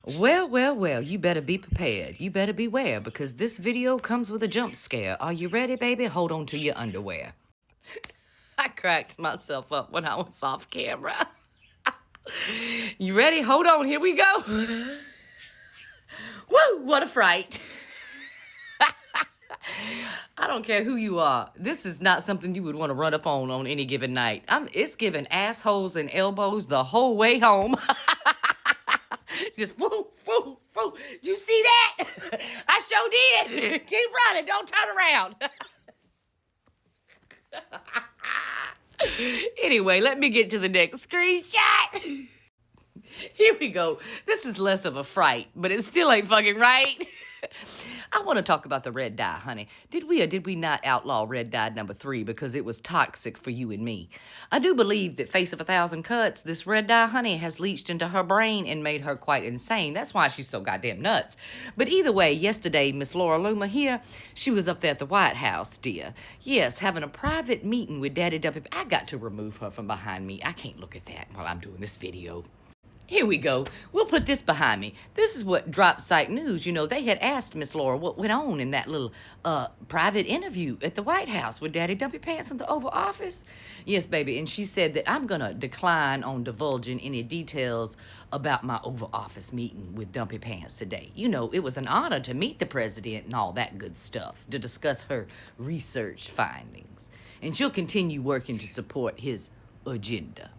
Well, well, well, you better be prepared. You better beware because this video comes with a jump scare. Are you ready, baby? Hold on to your underwear. I cracked myself up when I was off camera. You ready? Hold on, here we go. Woo, what a fright. I don't care who you are. This is not something you would want to run up on any given night. It's giving assholes and elbows the whole way home. Just woo, woo, woo. Did you see that? I sure did. Keep running. Don't turn around. Anyway, let me get to the next screenshot. Here we go. This is less of a fright, but it still ain't fucking right. I want to talk about the red dye, honey. Did we or did we not outlaw red dye number 3 because it was toxic for you and me? I do believe that Face of 1,000 Cuts, this red dye, honey, has leached into her brain and made her quite insane. That's why she's so goddamn nuts. But either way, yesterday, Miss Laura Loomer here, she was up there at the White House, dear. Yes, having a private meeting with Daddy W. I got to remove her from behind me. I can't look at that while I'm doing this video. Here we go. We'll put this behind me. This is what dropped Site News. You know, they had asked Miss Laura what went on in that little private interview at the White House with Daddy Dumpy Pants in the Oval Office. Yes, baby. And she said that I'm going to decline on divulging any details about my Oval Office meeting with Dumpy Pants today. You know, it was an honor to meet the president and all that good stuff, to discuss her research findings. And she'll continue working to support his agenda.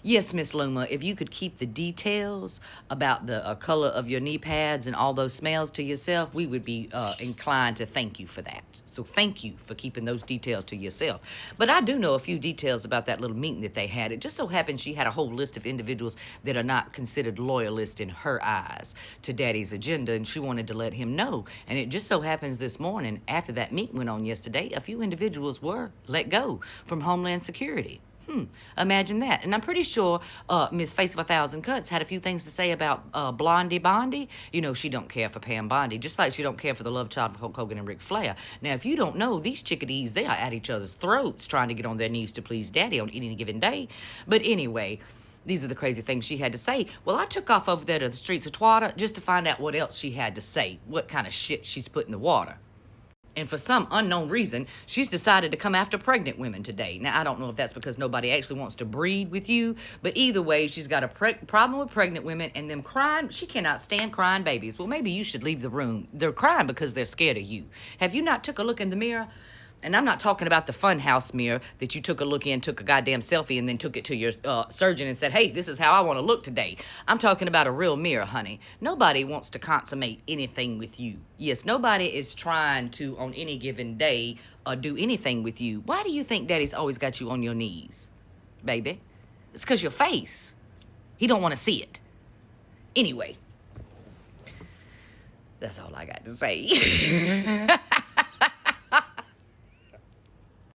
Yes, Miss Luma, if you could keep the details about the color of your knee pads and all those smells to yourself, we would be inclined to thank you for that. So thank you for keeping those details to yourself. But I do know a few details about that little meeting that they had. It just so happened she had a whole list of individuals that are not considered loyalists in her eyes to Daddy's agenda, and she wanted to let him know. And it just so happens this morning, after that meeting went on yesterday, a few individuals were let go from Homeland Security. Imagine that. And I'm pretty sure Miss Face of 1,000 Cuts had a few things to say about Blondie Bondi. You know, she don't care for Pam Bondi, just like she don't care for the love child of Hulk Hogan and Ric Flair. Now, if you don't know, these chickadees, they are at each other's throats trying to get on their knees to please Daddy on any given day. But anyway, these are the crazy things she had to say. Well, I took off over there to the streets of Twatter just to find out what else she had to say, what kind of shit she's put in the water. And for some unknown reason, she's decided to come after pregnant women today. Now, I don't know if that's because nobody actually wants to breed with you, but either way, she's got a problem with pregnant women and them crying. She cannot stand crying babies. Well, maybe you should leave the room. They're crying because they're scared of you. Have you not took a look in the mirror? And I'm not talking about the funhouse mirror that you took a look in, took a goddamn selfie, and then took it to your surgeon and said, hey, this is how I want to look today. I'm talking about a real mirror, honey. Nobody wants to consummate anything with you. Yes, nobody is trying to, on any given day, do anything with you. Why do you think Daddy's always got you on your knees, baby? It's because your face. He don't want to see it. Anyway, that's all I got to say.